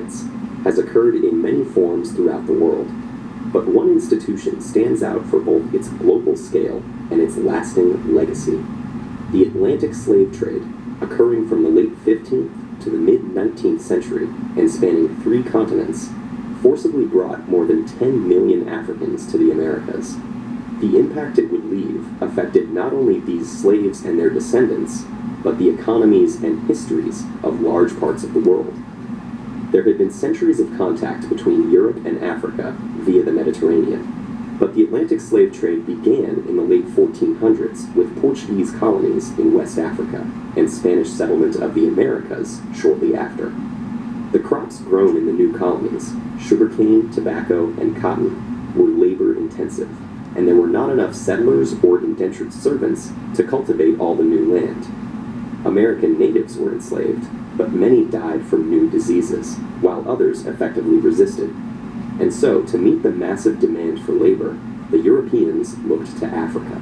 rights, has occurred in many forms throughout the world. But one institution stands out for both its global scale and its lasting legacy: the Atlantic slave trade, occurring from the late 15th to the mid-19th century and spanning 3 continents, forcibly brought more than 10 million Africans to the Americas. The impact it would leave affected not only these slaves and their descendants, but the economies and histories of large parts of the world. There had been centuries of contact between Europe and Africa via the Mediterranean, but the Atlantic slave trade began in the late 1400s with Portuguese colonies in West Africa and Spanish settlement of the Americas shortly after. The crops grown in the new colonies, sugarcane, tobacco, and cotton, were labor-intensive, and there were not enough settlers or indentured servants to cultivate all the new land. American natives were enslaved, but many died from new diseases, while others effectively resisted. And so, to meet the massive demand for labor, the Europeans looked to Africa.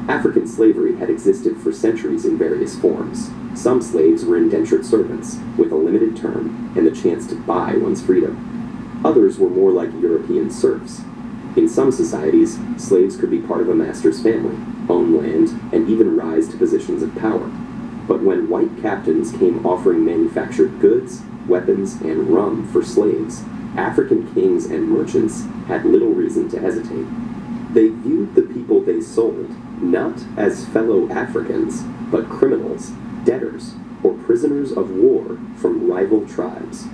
African slavery had existed for centuries in various forms. Some slaves were indentured servants, with a limited term and the chance to buy one's freedom. Others were more like European serfs. In some societies, slaves could be part of a master's family, own land, and even rise to positions of power. But when white captains came offering manufactured goods, weapons, and rum for slaves, African kings and merchants had little reason to hesitate. They viewed the people they sold not as fellow Africans, but criminals, debtors, or prisoners of war from rival tribes.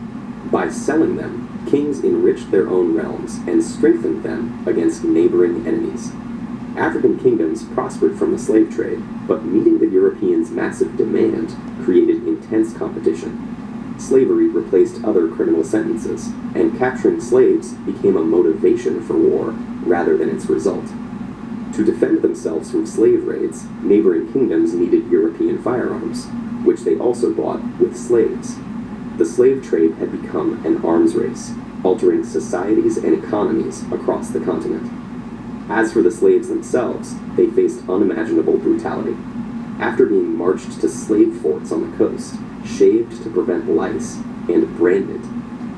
By selling them, kings enriched their own realms and strengthened them against neighboring enemies. African kingdoms prospered from the slave trade, but meeting the Europeans' massive demand created intense competition. Slavery replaced other criminal sentences, and capturing slaves became a motivation for war rather than its result. To defend themselves from slave raids, neighboring kingdoms needed European firearms, which they also bought with slaves. The slave trade had become an arms race, altering societies and economies across the continent. As for the slaves themselves, they faced unimaginable brutality. After being marched to slave forts on the coast, shaved to prevent lice, and branded,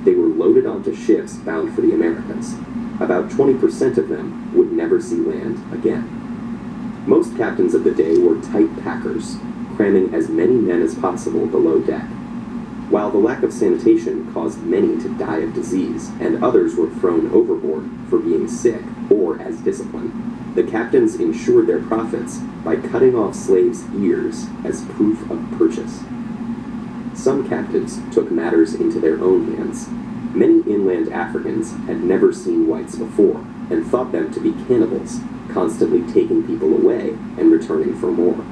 they were loaded onto ships bound for the Americas. About 20% of them would never see land again. Most captains of the day were tight packers, cramming as many men as possible below deck. While the lack of sanitation caused many to die of disease, and others were thrown overboard for being sick or as discipline, the captains ensured their profits by cutting off slaves' ears as proof of purchase. Some captives took matters into their own hands. Many inland Africans had never seen whites before and thought them to be cannibals, constantly taking people away and returning for more.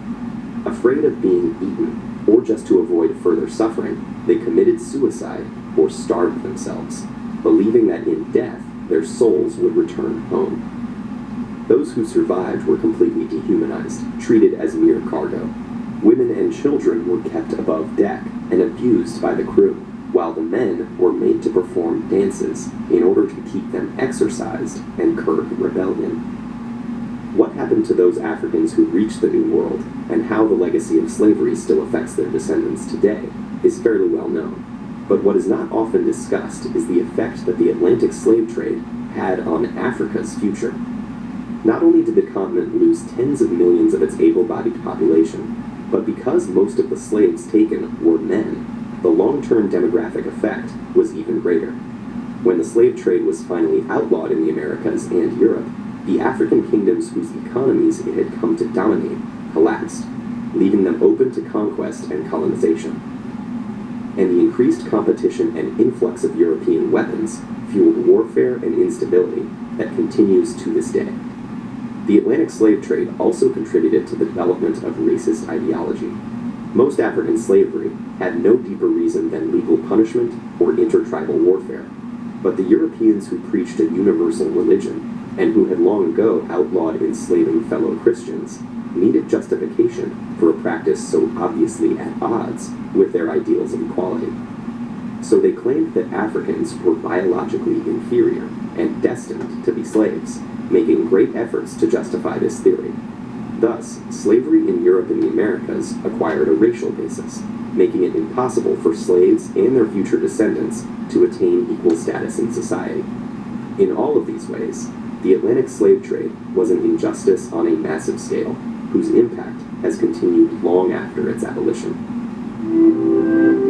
Afraid of being eaten, or just to avoid further suffering, they committed suicide or starved themselves, believing that in death their souls would return home. Those who survived were completely dehumanized, treated as mere cargo. Women and children were kept above deck and abused by the crew, while the men were made to perform dances in order to keep them exercised and curb rebellion. What happened to those Africans who reached the New World, and how the legacy of slavery still affects their descendants today, is fairly well known. But what is not often discussed is the effect that the Atlantic slave trade had on Africa's future. Not only did the continent lose tens of millions of its able-bodied population, but because most of the slaves taken were men, the long-term demographic effect was even greater. When the slave trade was finally outlawed in the Americas and Europe, the African kingdoms whose economies it had come to dominate collapsed, leaving them open to conquest and colonization. And the increased competition and influx of European weapons fueled warfare and instability that continues to this day. The Atlantic slave trade also contributed to the development of racist ideology. Most African slavery had no deeper reason than legal punishment or intertribal warfare, but the Europeans who preached a universal religion, and who had long ago outlawed enslaving fellow Christians, needed justification for a practice so obviously at odds with their ideals of equality. So they claimed that Africans were biologically inferior and destined to be slaves, making great efforts to justify this theory. Thus, slavery in Europe and the Americas acquired a racial basis. making it impossible for slaves and their future descendants to attain equal status in society. In all of these ways, the Atlantic slave trade was an injustice on a massive scale, whose impact has continued long after its abolition.